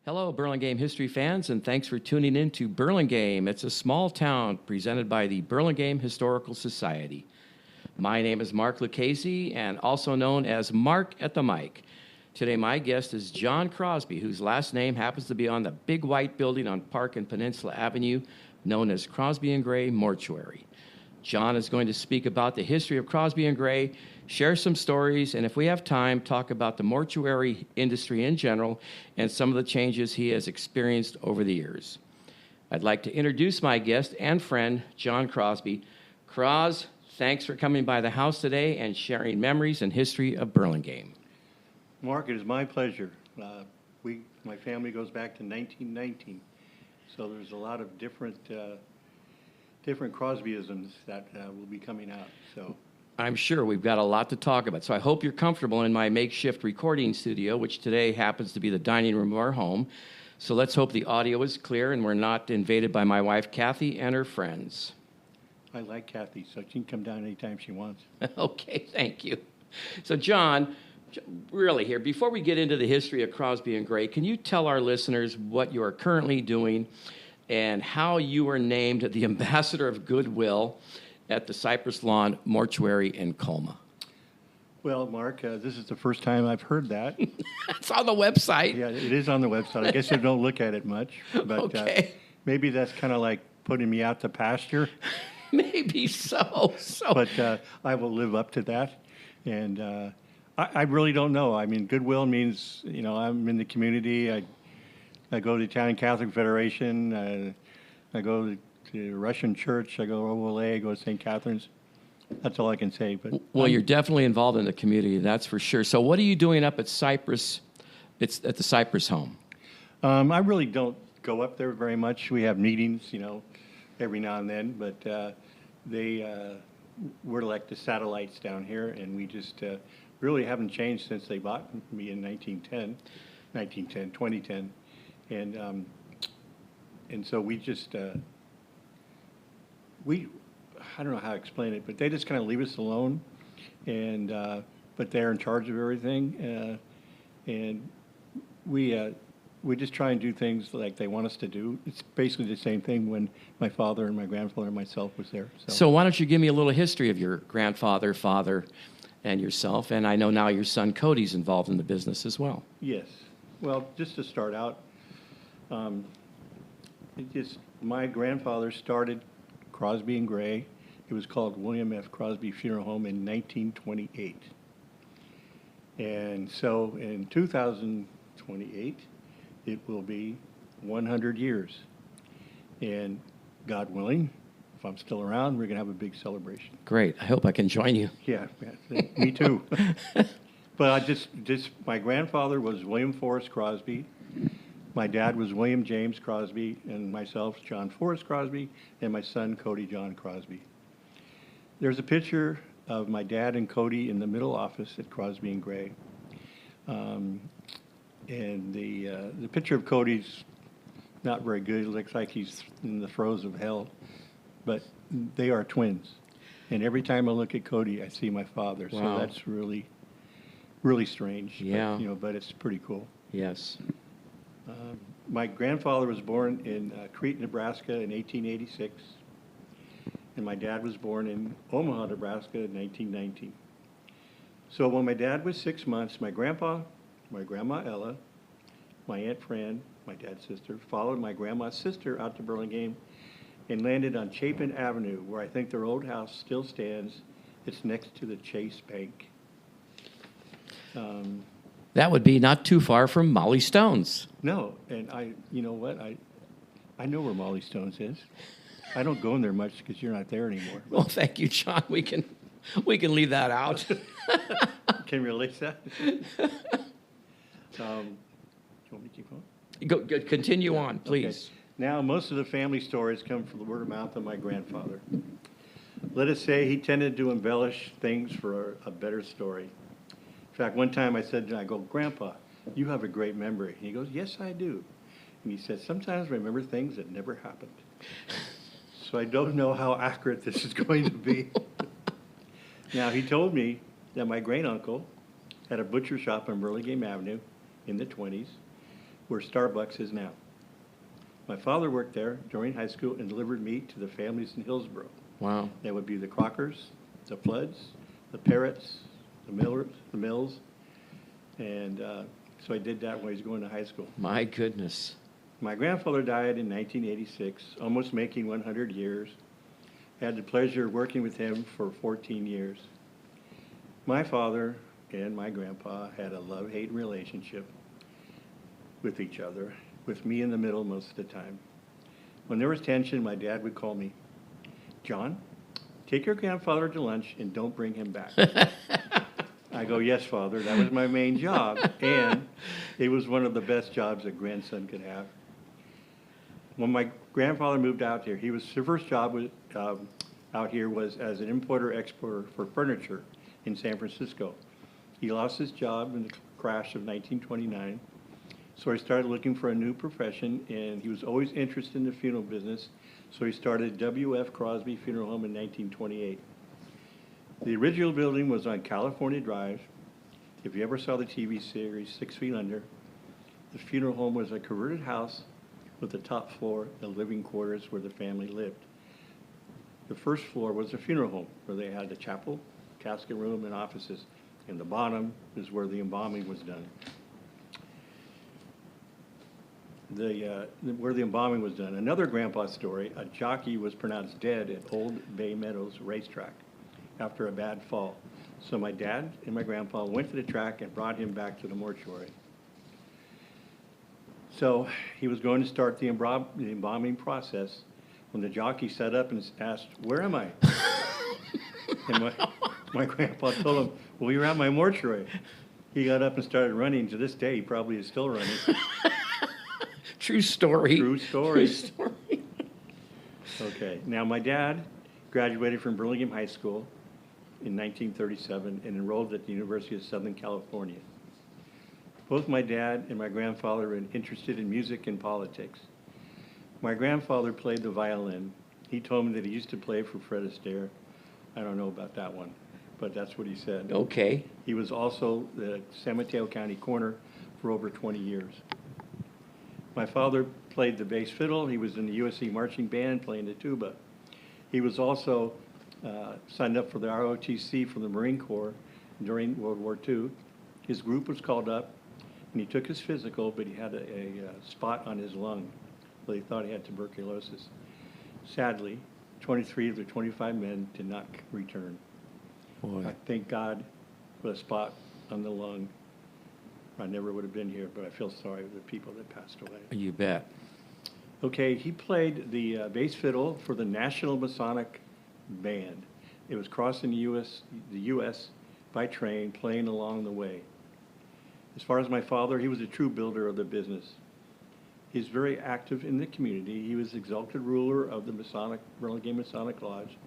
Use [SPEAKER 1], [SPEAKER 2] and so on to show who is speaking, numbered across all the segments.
[SPEAKER 1] Hello, Burlingame history fans, and thanks for tuning in to Burlingame. It's a small town presented by the Burlingame Historical Society. My name is Mark Lucchesi, and also known as Mark at the Mic. Today, my guest is John Crosby, whose last name happens to be on the big white building on Park and Peninsula Avenue, known as Crosby and Gray Mortuary. John is going to speak about the history of Crosby and Gray, share some stories, and if we have time, talk about the mortuary industry in general and some of the changes he has experienced over the years. I'd like to introduce my guest and friend, John Crosby. Cros, thanks for coming by the house today and sharing memories and history of Burlingame.
[SPEAKER 2] Mark, it is my pleasure. My family goes back to 1919, so there's a lot of different Crosbyisms that will be coming out. So
[SPEAKER 1] I'm sure we've got a lot to talk about. So I hope you're comfortable in my makeshift recording studio, which today happens to be the dining room of our home. So let's hope the audio is clear and we're not invaded by my wife, Kathy, and her friends.
[SPEAKER 2] I like Kathy, so she can come down anytime she wants.
[SPEAKER 1] Okay, thank you. So John, really here, before we get into the history of Crosby and Gray, can you tell our listeners what you are currently doing and how you were named the Ambassador of Goodwill at the Cypress Lawn Mortuary in Colma?
[SPEAKER 2] Well, Mark, this is the first time I've heard that.
[SPEAKER 1] It's on the website.
[SPEAKER 2] Yeah, it is on the website. I guess I don't look at it much, but
[SPEAKER 1] Okay.
[SPEAKER 2] Maybe that's kind of like putting me out to pasture.
[SPEAKER 1] Maybe so.
[SPEAKER 2] But I will live up to that. And I really don't know. I mean, Goodwill means, I'm in the community. I go to the Italian Catholic Federation. I go to the Russian Church. I go to OLA. I go to St. Catherine's. That's all I can say. But
[SPEAKER 1] well, you're definitely involved in the community, that's for sure. So what are you doing up at Cypress? It's at the Cypress home.
[SPEAKER 2] I really don't go up there very much. We have meetings, every now and then. But we're like the satellites down here, and we just really haven't changed since they bought me in 2010. And so we just, I don't know how to explain it, but they just kind of leave us alone, and but they're in charge of everything, and we just try and do things like they want us to do. It's basically the same thing when my father and my grandfather and myself was there.
[SPEAKER 1] So why don't you give me a little history of your grandfather, father, and yourself, and I know now your son Cody's involved in the business as well.
[SPEAKER 2] Yes. Well, just to start out, my grandfather started Crosby and Gray. It was called William F. Crosby Funeral Home in 1928. And so in 2028, it will be 100 years. And God willing, if I'm still around, we're going to have a big celebration.
[SPEAKER 1] Great. I hope I can join you.
[SPEAKER 2] Yeah, me too. But my grandfather was William Forrest Crosby. My dad was William James Crosby, and myself, John Forrest Crosby, and my son, Cody John Crosby. There's a picture of my dad and Cody in the middle office at Crosby and Gray. And the picture of Cody's not very good. It looks like he's in the throes of hell. But they are twins. And every time I look at Cody, I see my father.
[SPEAKER 1] Wow.
[SPEAKER 2] So that's really, really strange.
[SPEAKER 1] Yeah.
[SPEAKER 2] But it's pretty cool.
[SPEAKER 1] Yes.
[SPEAKER 2] My grandfather was born in Crete, Nebraska in 1886, and my dad was born in Omaha, Nebraska in 1919. So when my dad was 6 months, my grandpa, my grandma Ella, my Aunt Fran, my dad's sister, followed my grandma's sister out to Burlingame and landed on Chapin Avenue, where I think their old house still stands. It's next to the Chase Bank.
[SPEAKER 1] That would be not too far from Molly Stone's.
[SPEAKER 2] No, and you know what? I know where Molly Stone's is. I don't go in there much because you're not there anymore.
[SPEAKER 1] Well, thank you, John. We can leave that out.
[SPEAKER 2] Can you release that? Do you want me to keep going?
[SPEAKER 1] Go, continue on, please.
[SPEAKER 2] Okay. Now, most of the family stories come from the word of mouth of my grandfather. Let us say he tended to embellish things for a better story. In fact, one time I go, Grandpa, you have a great memory. And he goes, yes, I do. And he said, sometimes I remember things that never happened. So I don't know how accurate this is going to be. Now, he told me that my great-uncle had a butcher shop on Burlingame Avenue in the 20s, where Starbucks is now. My father worked there during high school and delivered meat to the families in Hillsborough.
[SPEAKER 1] Wow.
[SPEAKER 2] That would be the Crockers, the Floods, the Parrots, the Mills. And so I did that when he was going to high school.
[SPEAKER 1] My goodness.
[SPEAKER 2] My grandfather died in 1986, almost making 100 years. I had the pleasure of working with him for 14 years. My father and my grandpa had a love-hate relationship with each other, with me in the middle most of the time. When there was tension, my dad would call me, "John, take your grandfather to lunch and don't bring him back." I go, "Yes, Father, that was my main job, and it was one of the best jobs a grandson could have." When my grandfather moved out here, his first job out here was as an importer-exporter for furniture in San Francisco. He lost his job in the crash of 1929, so he started looking for a new profession, and he was always interested in the funeral business, so he started W.F. Crosby Funeral Home in 1928. The original building was on California Drive. If you ever saw the TV series 6 Feet Under, the funeral home was a converted house with the top floor, the living quarters where the family lived. The first floor was the funeral home, where they had the chapel, casket room, and offices. And the bottom is where the embalming was done. Where the embalming was done. Another grandpa story, a jockey was pronounced dead at Old Bay Meadows racetrack after a bad fall. So my dad and my grandpa went to the track and brought him back to the mortuary. So he was going to start the embalming process when the jockey sat up and asked, "Where am I?" And my grandpa told him, "Well, you're at my mortuary." He got up and started running. To this day, he probably is still running.
[SPEAKER 1] True story.
[SPEAKER 2] True story.
[SPEAKER 1] True story.
[SPEAKER 2] Okay. Now, my dad graduated from Burlingame High School in 1937 and enrolled at the University of Southern California. Both my dad and my grandfather were interested in music and politics. My grandfather played the violin. He told me that he used to play for Fred Astaire. I don't know about that one, but that's what he said.
[SPEAKER 1] Okay.
[SPEAKER 2] He was also the San Mateo County coroner for over 20 years. My father played the bass fiddle. He was in the USC marching band playing the tuba. He was also signed up for the ROTC for the Marine Corps during World War II. His group was called up, and he took his physical, but he had a spot on his lung. So they thought he had tuberculosis. Sadly, 23 of the 25 men did not return.
[SPEAKER 1] Boy.
[SPEAKER 2] I thank God for the spot on the lung. I never would have been here, but I feel sorry for the people that passed away.
[SPEAKER 1] You bet.
[SPEAKER 2] Okay, he played the bass fiddle for the National Masonic Band. It was crossing the U.S. by train, playing along the way. As far as my father, he was a true builder of the business. He's very active in the community. He was exalted ruler of the Burlingame Masonic Lodge.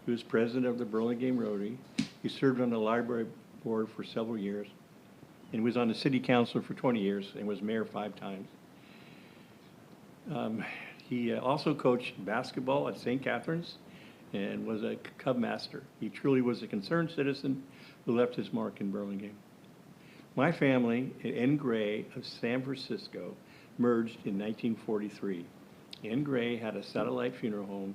[SPEAKER 2] He was president of the Burlingame Rotary. He served on the library board for several years, and was on the city council for 20 years and was mayor 5 times. He also coached basketball at St. Catherine's and was a Cub master. He truly was a concerned citizen who left his mark in Burlingame. My family in Gray of San Francisco merged in 1943. N. Gray had a satellite funeral home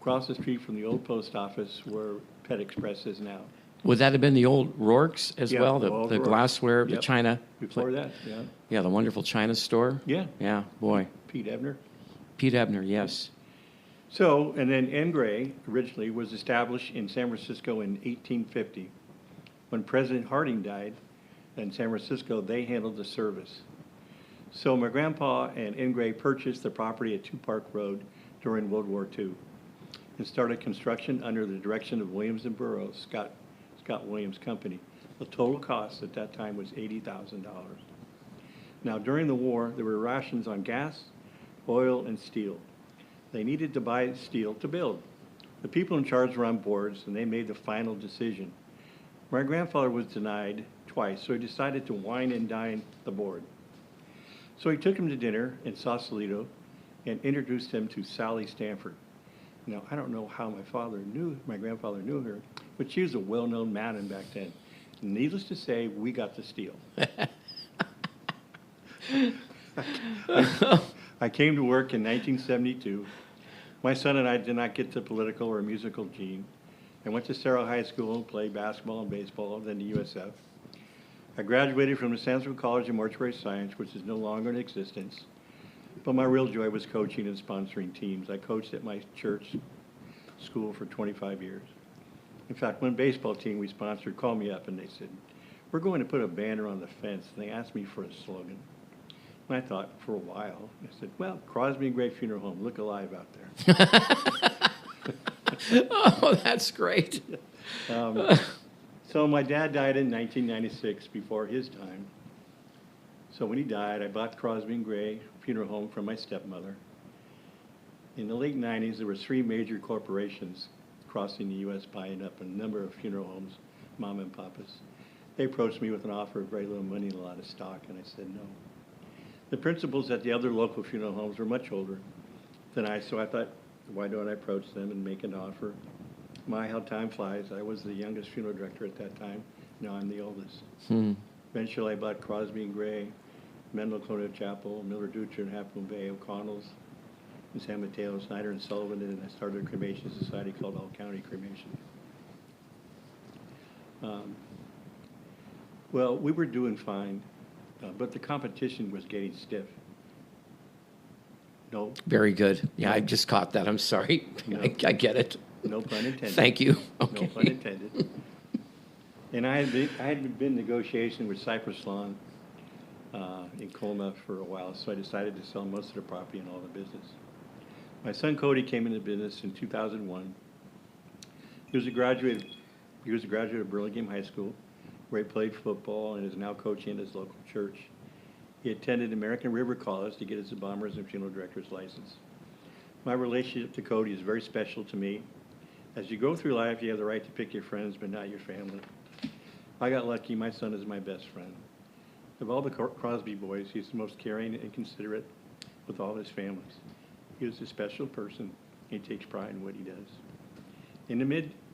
[SPEAKER 2] across the street from the old post office where Pet Express is now.
[SPEAKER 1] Would that have been the old Rourke's as
[SPEAKER 2] Yeah,
[SPEAKER 1] well?
[SPEAKER 2] the
[SPEAKER 1] The
[SPEAKER 2] old
[SPEAKER 1] the
[SPEAKER 2] Rourke's.
[SPEAKER 1] glassware, the
[SPEAKER 2] Yep.
[SPEAKER 1] china?
[SPEAKER 2] Before that, yeah.
[SPEAKER 1] Yeah, the wonderful china store.
[SPEAKER 2] Yeah,
[SPEAKER 1] Yeah, boy.
[SPEAKER 2] Pete Ebner.
[SPEAKER 1] Pete Ebner, yes.
[SPEAKER 2] So, and then N. Gray originally was established in San Francisco in 1850. When President Harding died in San Francisco, they handled the service. So my grandpa and N. Gray purchased the property at 2 Park Road during World War II and started construction under the direction of Williams and Burroughs, Scott Williams Company. The total cost at that time was $80,000. Now, during the war, there were rations on gas, oil, and steel. They needed to buy steel to build. The people in charge were on boards, and they made the final decision. My grandfather was denied twice, so he decided to wine and dine the board. So he took him to dinner in Sausalito and introduced him to Sally Stanford. Now, I don't know how my grandfather knew her, but she was a well-known madam back then. Needless to say, we got the steal. I came to work in 1972. My son and I did not get the political or musical gene. I went to Cerro High School and played basketball and baseball, then the USF. I graduated from the Sanford College of Mortuary Science, which is no longer in existence. But my real joy was coaching and sponsoring teams. I coached at my church school for 25 years. In fact, one baseball team we sponsored called me up and they said, "We're going to put a banner on the fence." And they asked me for a slogan. And I thought for a while, I said, well, Crosby and Gray Funeral Home, look alive out there.
[SPEAKER 1] Oh, that's great.
[SPEAKER 2] So my dad died in 1996 before his time. So when he died, I bought Crosby and Gray Funeral Home from my stepmother. In the late 90s, there were 3 major corporations crossing the U.S. buying up a number of funeral homes, mom and papas. They approached me with an offer of very little money and a lot of stock, and I said no. The principals at the other local funeral homes were much older than I, so I thought, why don't I approach them and make an offer? My, how time flies. I was the youngest funeral director at that time. Now I'm the oldest. Eventually, I bought Crosby and Gray, Mendel Colonial Chapel, Miller Dutra and Half Moon Bay, O'Connell's, and San Mateo, Snyder and Sullivan, and I started a cremation society called All County Cremation. Well, we were doing fine, but the competition was getting stiff. No.
[SPEAKER 1] Very good. Yeah, I just caught that. I'm sorry.
[SPEAKER 2] No.
[SPEAKER 1] I get it.
[SPEAKER 2] No pun intended.
[SPEAKER 1] Thank you.
[SPEAKER 2] No
[SPEAKER 1] Okay.
[SPEAKER 2] pun intended. And I had been in negotiation with Cypress Lawn in Colma for a while, so I decided to sell most of the property and all the business. My son Cody came into business in 2001. He was a graduate of Burlingame High School, where he played football and is now coaching at his local church. He attended American River College to get his bombers and funeral director's license. My relationship to Cody is very special to me. As you go through life, you have the right to pick your friends, but not your family. I got lucky. My son is my best friend. Of all the Crosby boys, he's the most caring and considerate with all his families. He was a special person. He takes pride in what he does. In the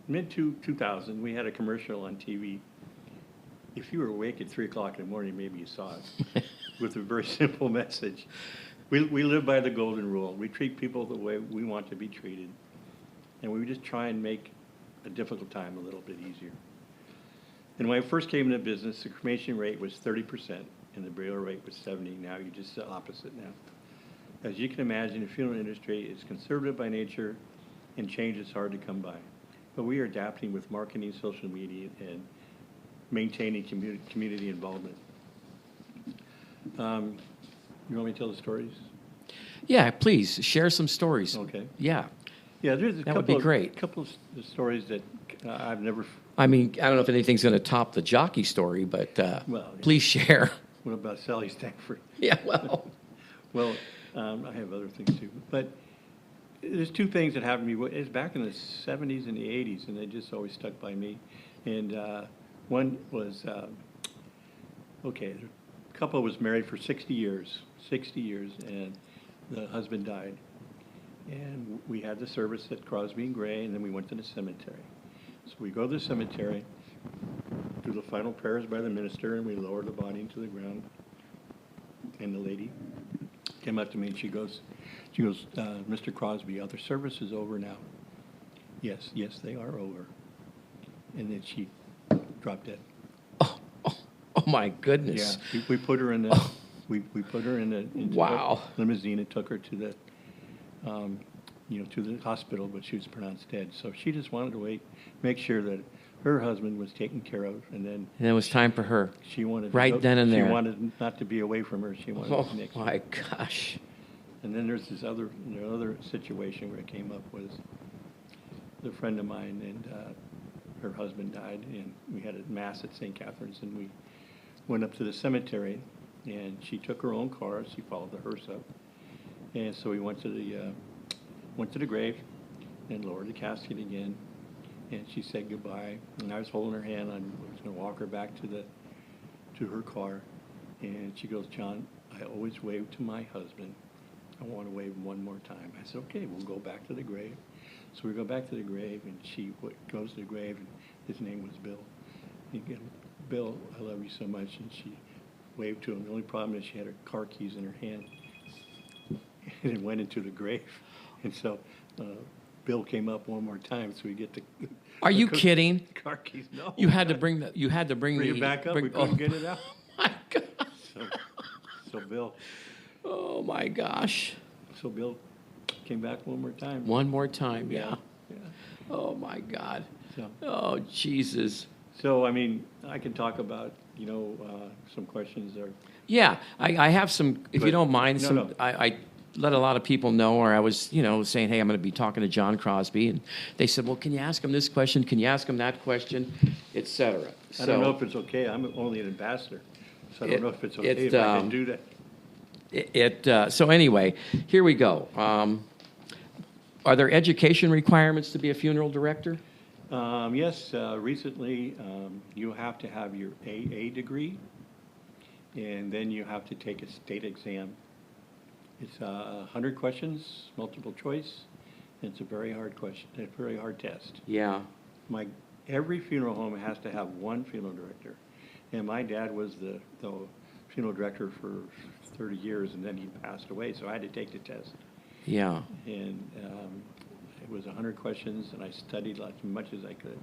[SPEAKER 2] mid-2000, we had a commercial on TV. If you were awake at 3 o'clock in the morning, maybe you saw it, with a very simple message. We live by the golden rule. We treat people the way we want to be treated. And we just try and make a difficult time a little bit easier. And when I first came into business, the cremation rate was 30% and the burial rate was 70%. Now you're just the opposite now. As you can imagine, the funeral industry is conservative by nature and change is hard to come by. But we are adapting with marketing, social media, and maintaining community involvement. You want me to tell the stories?
[SPEAKER 1] Yeah, please share some stories.
[SPEAKER 2] Okay.
[SPEAKER 1] Yeah.
[SPEAKER 2] Yeah, there's a
[SPEAKER 1] That would be great.
[SPEAKER 2] couple of stories that I've never.
[SPEAKER 1] I mean, I don't know if anything's going to top the jockey story, but
[SPEAKER 2] Well, yeah.
[SPEAKER 1] please share.
[SPEAKER 2] What about Sally Stankford?
[SPEAKER 1] Yeah, well.
[SPEAKER 2] Well, I have other things too. But there's 2 things that happened to me. It's back in the 70s and the 80s, and they just always stuck by me. And one was, okay, the couple was married for 60 years, and the husband died. And we had the service at Crosby and Gray, and then we went to the cemetery. So we go to the cemetery, do the final prayers by the minister, and we lower the body into the ground. And the lady came up to me and she goes, Mr. Crosby, are the services over now? Yes, they are over. And then she dropped dead.
[SPEAKER 1] Oh my goodness.
[SPEAKER 2] Yeah, we put her in the, we put her into
[SPEAKER 1] Wow.
[SPEAKER 2] the limousine and took her to the, to the hospital, but she was pronounced dead. So she just wanted to make sure that her husband was taken care of, and then
[SPEAKER 1] And it was time for her.
[SPEAKER 2] she wanted
[SPEAKER 1] Right then and there.
[SPEAKER 2] She wanted not to be away from her. She wanted
[SPEAKER 1] Oh
[SPEAKER 2] to be next to her.
[SPEAKER 1] my gosh.
[SPEAKER 2] And then there's this other situation where it came up was a friend of mine, and her husband died, and we had a mass at St. Catherine's, and we went up to the cemetery, and she took her own car. She followed the hearse up, and so we went to the grave, and lowered the casket again, and she said goodbye, and I was holding her hand. I was going to walk her back to her car, and she goes, "John, I always wave to my husband. I want to wave one more time." I said, "Okay, we'll go back to the grave." So we go back to the grave, and she goes to the grave, and his name was Bill. And again, "Bill, I love you so much." And she waved to him. The only problem is she had her car keys in her hand. And it went into the grave. And so Bill came up one more time, so we get the.
[SPEAKER 1] Are you kidding?
[SPEAKER 2] Car keys, no.
[SPEAKER 1] You had to bring the.
[SPEAKER 2] Bring it back up. We couldn't get it out.
[SPEAKER 1] My God.
[SPEAKER 2] So Bill.
[SPEAKER 1] Oh my gosh.
[SPEAKER 2] So Bill came back one more time.
[SPEAKER 1] One more time, yeah.
[SPEAKER 2] Yeah.
[SPEAKER 1] Oh my God.
[SPEAKER 2] So,
[SPEAKER 1] Oh Jesus.
[SPEAKER 2] I mean, I can talk about, some questions there.
[SPEAKER 1] Yeah, I have some. If you
[SPEAKER 2] But-
[SPEAKER 1] don't mind,
[SPEAKER 2] no.
[SPEAKER 1] I let a lot of people know, or I was, saying, hey, I'm going to be talking to John Crosby, and they said, well, can you ask him this question? Can you ask him that question, et cetera.
[SPEAKER 2] I don't know if it's okay. I'm only an ambassador, so I don't know if it's okay if I can do that.
[SPEAKER 1] So anyway, here we go. Are there education requirements to be a funeral director?
[SPEAKER 2] Yes, recently, you have to have your AA degree, and then you have to take a state exam. It's 100 questions, multiple choice. It's a very hard question, a very hard test.
[SPEAKER 1] Yeah.
[SPEAKER 2] Every funeral home has to have one funeral director, and my dad was the funeral director for 30 years, and then he passed away, so I had to take the test.
[SPEAKER 1] Yeah.
[SPEAKER 2] And it was 100 questions, and I studied as much as I could.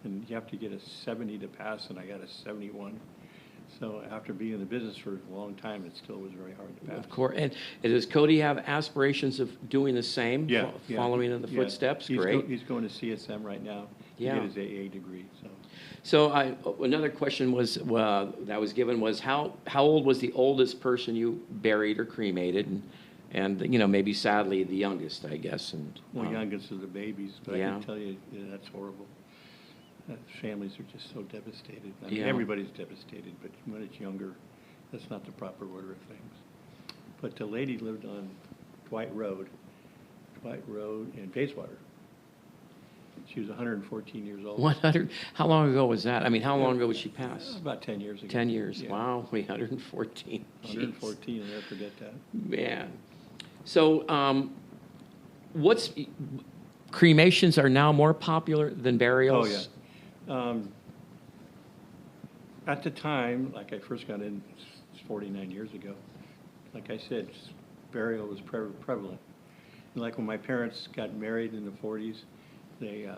[SPEAKER 2] And you have to get a 70 to pass, and I got a 71. So after being in the business for a long time, it still was very hard to pass.
[SPEAKER 1] Of course. And does Cody have aspirations of doing the same?
[SPEAKER 2] Yeah.
[SPEAKER 1] Following in the footsteps? Great.
[SPEAKER 2] He's going to CSM right now to
[SPEAKER 1] Yeah.
[SPEAKER 2] get his AA degree.
[SPEAKER 1] So another question was that was given was how old was the oldest person you buried or cremated, and maybe sadly the youngest, I guess. And
[SPEAKER 2] Youngest of the babies, but
[SPEAKER 1] Yeah.
[SPEAKER 2] I can tell you, that's horrible. Families are just so devastated. I mean,
[SPEAKER 1] Yeah.
[SPEAKER 2] everybody's devastated, but when it's younger, that's not the proper order of things. But the lady lived on Dwight Road in Bayswater. She was 114 years old.
[SPEAKER 1] 100. How long ago was that? I mean, how long ago was she passed?
[SPEAKER 2] About 10 years ago.
[SPEAKER 1] 10 years.
[SPEAKER 2] Yeah.
[SPEAKER 1] Wow, 114. Jeez.
[SPEAKER 2] 114, I'll never forget that.
[SPEAKER 1] Man. So, cremations are now more popular than burials?
[SPEAKER 2] Oh, yeah. At the time, like I first got in, it's 49 years ago, like I said, burial was prevalent. And like when my parents got married in the 40s, they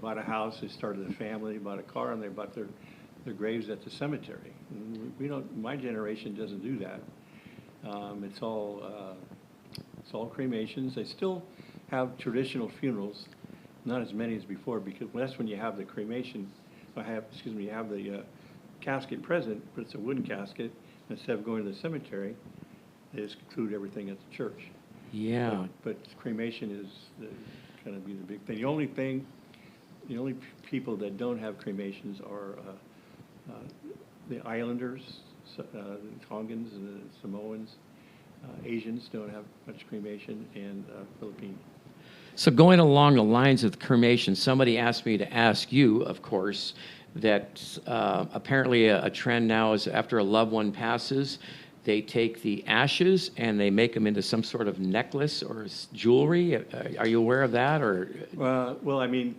[SPEAKER 2] bought a house, they started a family, they bought a car, and they bought their graves at the cemetery. And my generation doesn't do that. It's all cremations. They still have traditional funerals, not as many as before, because that's when you have the cremation, you have the casket present, but it's a wooden casket. Instead of going to the cemetery, they just include everything at the church.
[SPEAKER 1] Yeah.
[SPEAKER 2] But cremation is going to be the big thing. The only people that don't have cremations are the islanders, the Tongans and the Samoans. Asians don't have much cremation, and Philippines.
[SPEAKER 1] So going along the lines of cremation, somebody asked me to ask you, of course, that apparently a trend now is after a loved one passes, they take the ashes and they make them into some sort of necklace or jewelry. Are you aware of that? Or
[SPEAKER 2] Well, I mean,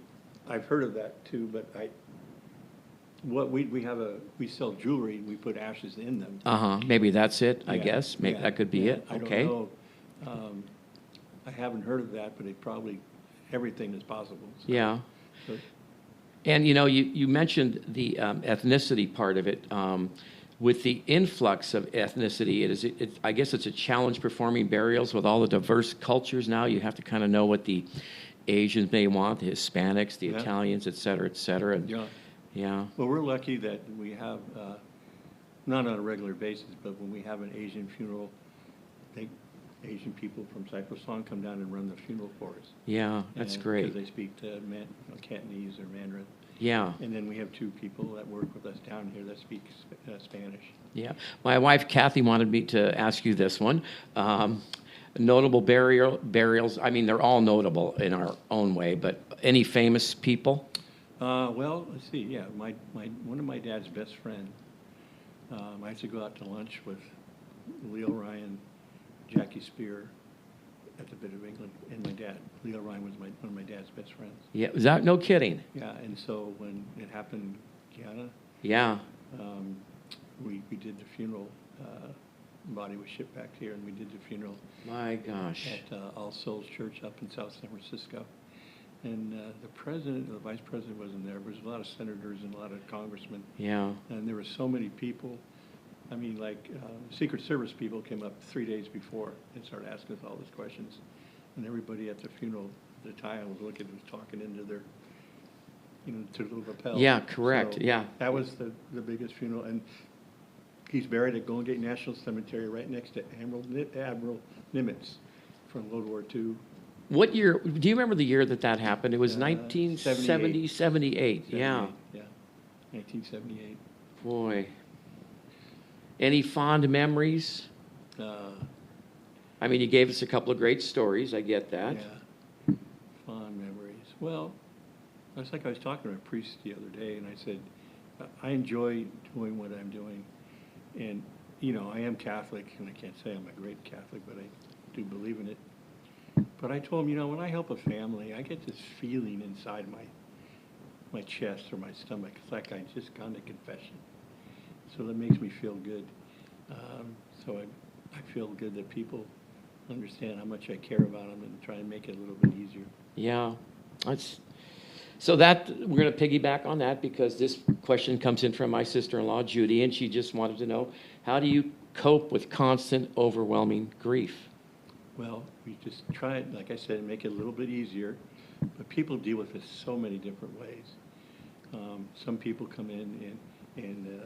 [SPEAKER 2] I've heard of that too, but we sell jewelry. We put ashes in them.
[SPEAKER 1] Maybe that's it. I
[SPEAKER 2] Yeah,
[SPEAKER 1] guess maybe
[SPEAKER 2] yeah,
[SPEAKER 1] that could be
[SPEAKER 2] yeah.
[SPEAKER 1] it.
[SPEAKER 2] I
[SPEAKER 1] Okay.
[SPEAKER 2] don't know. I haven't heard of that, but everything is possible. So.
[SPEAKER 1] Yeah.
[SPEAKER 2] But,
[SPEAKER 1] And you mentioned the ethnicity part of it. With the influx of ethnicity, I guess it's a challenge performing burials with all the diverse cultures now. You have to kind of know what the Asians may want, the Hispanics, the
[SPEAKER 2] Yeah.
[SPEAKER 1] Italians, et cetera, et cetera. And,
[SPEAKER 2] yeah.
[SPEAKER 1] yeah.
[SPEAKER 2] Well, we're lucky that we have, not on a regular basis, but when we have an Asian funeral, Asian people from Cypress come down and run the funeral for us.
[SPEAKER 1] Yeah, that's great.
[SPEAKER 2] Because they speak Cantonese or Mandarin.
[SPEAKER 1] Yeah.
[SPEAKER 2] And then we have 2 people that work with us down here that speak Spanish.
[SPEAKER 1] Yeah. My wife, Kathy, wanted me to ask you this one. Notable burials, I mean, they're all notable in our own way, but any famous people?
[SPEAKER 2] Well, let's see, yeah, one of my dad's best friend, I used to go out to lunch with Leo Ryan, Jackie Spear at the Bit of England, and my dad. Leo Ryan was one of my dad's best friends.
[SPEAKER 1] Yeah, is that no kidding?
[SPEAKER 2] Yeah, and so when it happened, Guyana,
[SPEAKER 1] Yeah.
[SPEAKER 2] we did the funeral body was shipped back here, and we did the funeral
[SPEAKER 1] My gosh.
[SPEAKER 2] at All Souls Church up in South San Francisco. And the president, the vice president wasn't there. There was a lot of senators and a lot of congressmen.
[SPEAKER 1] Yeah.
[SPEAKER 2] And there were so many people. I mean, like Secret Service people came up 3 days before and started asking us all these questions. And everybody at the funeral at the time was looking, was talking into their, to the lapel.
[SPEAKER 1] Yeah, correct.
[SPEAKER 2] So
[SPEAKER 1] Yeah.
[SPEAKER 2] that was the biggest funeral. And he's buried at Golden Gate National Cemetery right next to Admiral Nimitz from World War II.
[SPEAKER 1] What year, do you remember the year that happened? It was
[SPEAKER 2] 78.
[SPEAKER 1] 78. Yeah.
[SPEAKER 2] Yeah, 1978.
[SPEAKER 1] Boy. Any fond memories? I mean, you gave us a couple of great stories. I get that.
[SPEAKER 2] Yeah, fond memories. Well, it's like I was talking to a priest the other day, and I said, I enjoy doing what I'm doing. And, I am Catholic, and I can't say I'm a great Catholic, but I do believe in it. But I told him, when I help a family, I get this feeling inside my chest or my stomach. It's like I just gone to confession. So that makes me feel good. So I feel good that people understand how much I care about them and try and make it a little bit easier.
[SPEAKER 1] Yeah. So that we're going to piggyback on that because this question comes in from my sister-in-law, Judy, and she just wanted to know, how do you cope with constant, overwhelming grief?
[SPEAKER 2] Well, we just try it, like I said, make it a little bit easier. But people deal with it so many different ways. Some people come in and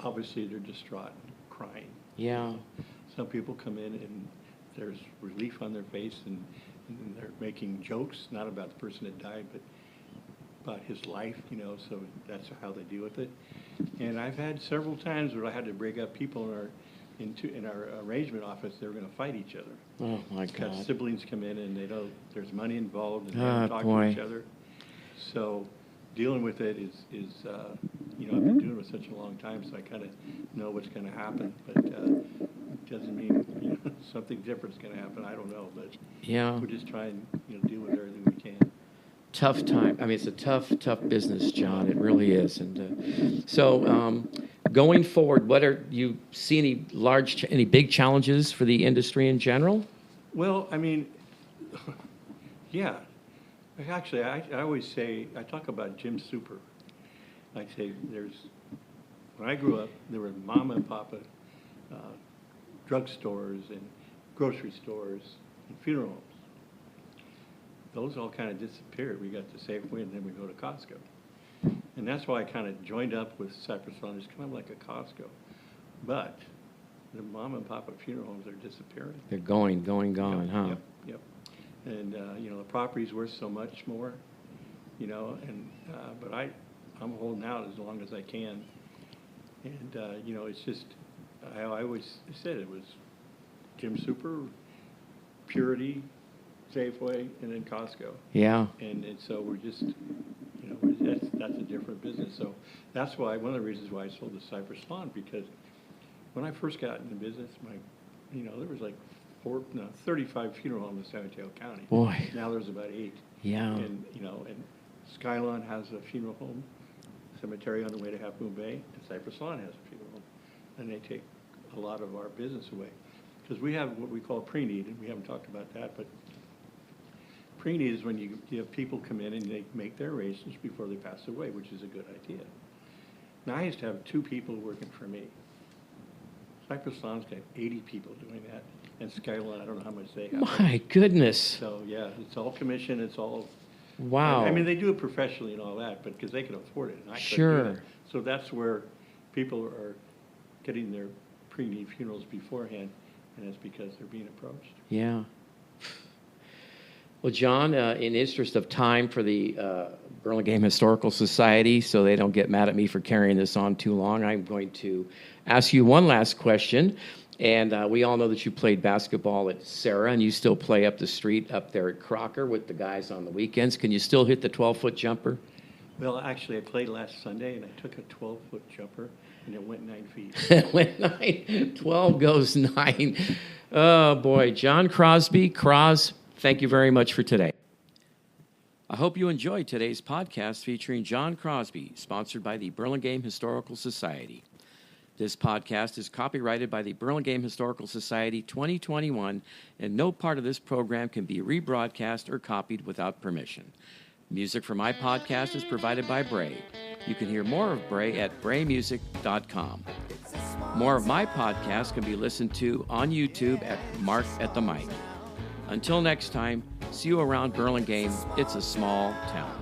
[SPEAKER 2] obviously they're distraught, crying.
[SPEAKER 1] Yeah.
[SPEAKER 2] Some people come in and there's relief on their face and they're making jokes, not about the person that died, but about his life, so that's how they deal with it. And I've had several times where I had to break up people in our arrangement office. They were going to fight each other.
[SPEAKER 1] Oh, my
[SPEAKER 2] Got
[SPEAKER 1] God.
[SPEAKER 2] siblings come in and there's money involved and they don't talk
[SPEAKER 1] boy.
[SPEAKER 2] to each other. So dealing with it is I've been doing it for such a long time, so I kind of know what's going to happen. But it doesn't mean something different's going to happen. I don't know, but
[SPEAKER 1] Yeah.
[SPEAKER 2] we're just trying deal with everything we can.
[SPEAKER 1] Tough time. I mean, it's a tough business, John. It really is. And so going forward, you see any big challenges for the industry in general?
[SPEAKER 2] Well, I mean, yeah. Actually, I always say, I talk about Jim Super. I say when I grew up, there were mama and papa drugstores and grocery stores and funeral homes. Those all kind of disappeared. We got to Safeway and then we go to Costco. And that's why I kind of joined up with Cypress. It's kind of like a Costco. But the mom and papa funeral homes are disappearing.
[SPEAKER 1] They're gone, huh?
[SPEAKER 2] Yep. And, the property's worth so much more, but I'm holding out as long as I can. And, it's just, I always said it was Jim Super, Purity, Safeway, and then Costco.
[SPEAKER 1] Yeah.
[SPEAKER 2] And so we're just, that's a different business. So that's why, one of the reasons why I sold the Cypress Lawn, because when I first got into business, there was like 35 funeral homes in San Mateo County.
[SPEAKER 1] Boy.
[SPEAKER 2] Now there's about 8.
[SPEAKER 1] Yeah.
[SPEAKER 2] And, and Skylon has a funeral home, cemetery on the way to Half Moon Bay, and Cypress Lawn has a funeral home. And they take a lot of our business away. Because we have what we call pre-need, and we haven't talked about that, but pre-need is when you have people come in and they make their arrangements before they pass away, which is a good idea. Now, I used to have 2 people working for me. Cypress Lawn's got 80 people doing that, and Skylon, I don't know how much they have.
[SPEAKER 1] My goodness.
[SPEAKER 2] So, yeah, it's all commission, it's all...
[SPEAKER 1] Wow.
[SPEAKER 2] I mean, they do it professionally and all that, but because they can afford it, and I couldn't do
[SPEAKER 1] Sure.
[SPEAKER 2] that. So that's where people are getting their pre-need funerals beforehand, and it's because they're being approached.
[SPEAKER 1] Yeah. Well, John, in interest of time for the Burlingame Historical Society, so they don't get mad at me for carrying this on too long, I'm going to ask you one last question. And we all know that you played basketball at Sarah, and you still play up the street up there at Crocker with the guys on the weekends. Can you still hit the 12-foot jumper?
[SPEAKER 2] Well, actually, I played last Sunday, and I took a 12-foot jumper, and it went 9 feet.
[SPEAKER 1] It went 9. 12 goes 9. Oh, boy. John Crosby, thank you very much for today. I hope you enjoyed today's podcast featuring John Crosby, sponsored by the Burlingame Historical Society. This podcast is copyrighted by the Burlingame Historical Society 2021, and no part of this program can be rebroadcast or copied without permission. Music for my podcast is provided by Bray. You can hear more of Bray at braymusic.com. More of my podcast can be listened to on YouTube at Mark at the Mic. Until next time, see you around Burlingame. It's a small town.